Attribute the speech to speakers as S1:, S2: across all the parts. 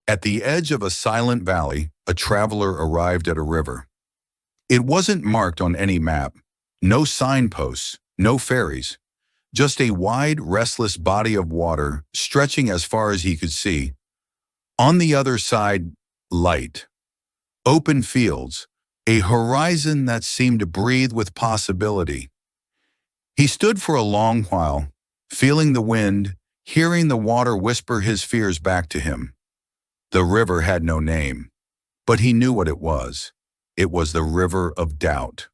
S1: At the edge of a silent valley, a traveler arrived at a river. It wasn't marked on any map, no signposts, no ferries, just a wide, restless body of water stretching as far as he could see. On the other side, light, open fields, a horizon that seemed to breathe with possibility. He stood for a long while, feeling the wind, hearing the water whisper his fears back to him. The river had no name, but he knew what it was. It was the river of doubt.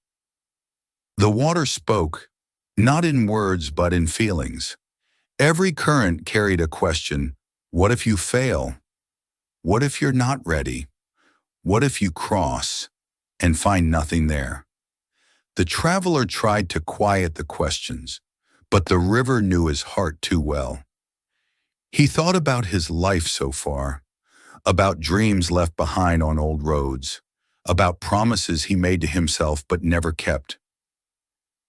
S1: The water spoke, not in words but in feelings. Every current carried a question. What if you fail? What if you're not ready? What if you cross and find nothing there? The traveler tried to quiet the questions, but the river knew his heart too well. He thought about his life so far, about dreams left behind on old roads, about promises he made to himself but never kept.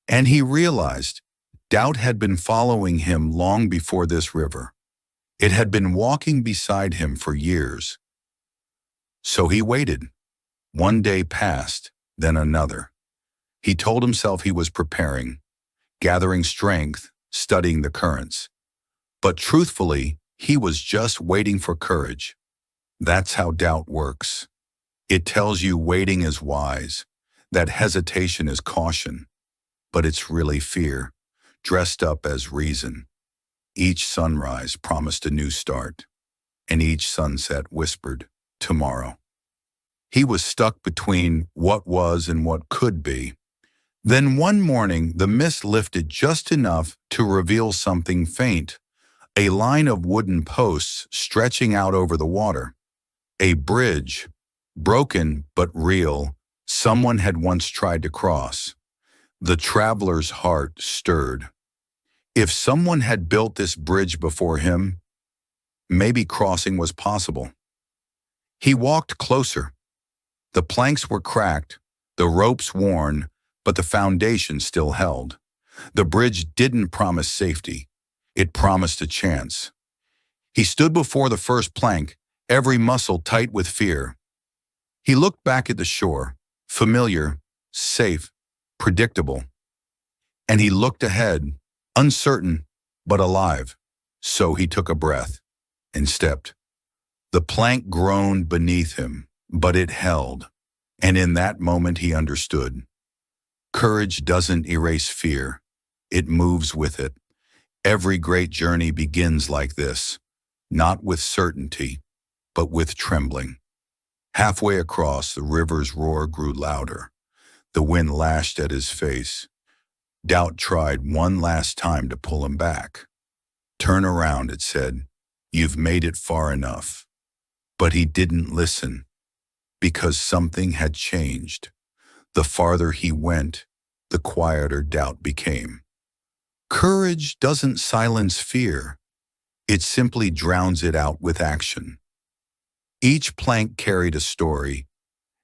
S1: And he realized doubt had been following him long before this river. It had been walking beside him for years. So he waited. One day passed, then another. He told himself he was preparing, gathering strength, studying the currents. But truthfully, he was just waiting for courage. That's how doubt works. It tells you waiting is wise, that hesitation is caution, but it's really fear, dressed up as reason. Each sunrise promised a new start, and each sunset whispered, tomorrow. He was stuck between what was and what could be. Then one morning, the mist lifted just enough to reveal something faint, a line of wooden posts stretching out over the water. A bridge, broken but real, someone had once tried to cross. The traveler's heart stirred. If someone had built this bridge before him, maybe crossing was possible. He walked closer. The planks were cracked, the ropes worn, but the foundation still held. The bridge didn't promise safety. It promised a chance. He stood before the first plank, every muscle tight with fear. He looked back at the shore, familiar, safe, predictable. And he looked ahead, uncertain, but alive. So he took a breath and stepped. The plank groaned beneath him, but it held. And in that moment he understood. Courage doesn't erase fear. It moves with it. Every great journey begins like this, not with certainty, but with trembling. Halfway across, the river's roar grew louder. The wind lashed at his face. Doubt tried one last time to pull him back. Turn around, it said. You've made it far enough. But he didn't listen, because something had changed. The farther he went, the quieter doubt became. Courage doesn't silence fear. It simply drowns it out with action. Each plank carried a story,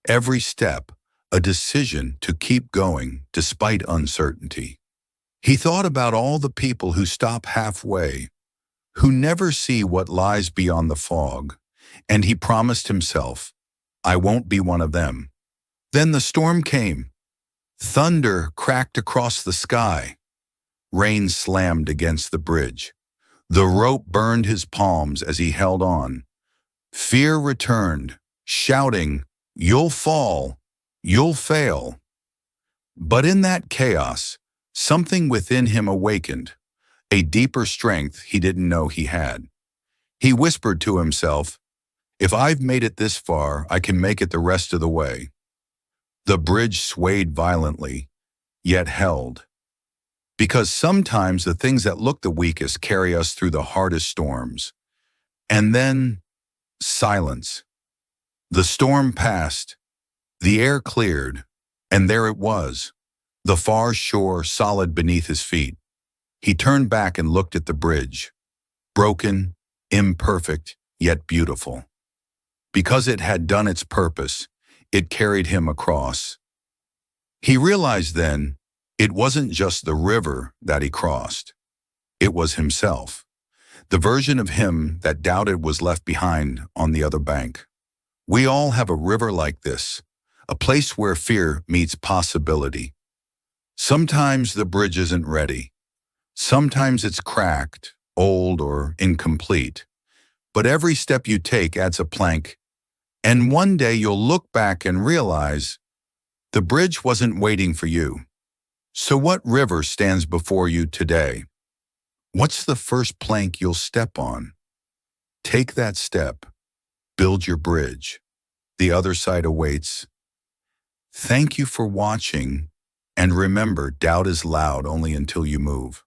S1: every step a decision to keep going despite uncertainty. He thought about all the people who stop halfway, who never see what lies beyond the fog, and he promised himself, I won't be one of them. Then the storm came. Thunder cracked across the sky. Rain slammed against the bridge. The rope burned his palms as he held on. Fear returned, shouting, You'll fall, you'll fail. But in that chaos, something within him awakened, a deeper strength he didn't know he had. He whispered to himself, If I've made it this far, I can make it the rest of the way. The bridge swayed violently, yet held. Because sometimes the things that look the weakest carry us through the hardest storms. And then, silence. The storm passed, the air cleared, and there it was, the far shore solid beneath his feet. He turned back and looked at the bridge, broken, imperfect, yet beautiful. Because it had done its purpose, it carried him across. He realized then, it wasn't just the river that he crossed. It was himself. The version of him that doubted was left behind on the other bank. We all have a river like this, a place where fear meets possibility. Sometimes the bridge isn't ready. Sometimes it's cracked, old, or incomplete. But every step you take adds a plank, and one day you'll look back and realize the bridge wasn't waiting for you. So what river stands before you today? What's the first plank you'll step on? Take that step. Build your bridge. The other side awaits. Thank you for watching, and remember, doubt is loud only until you move.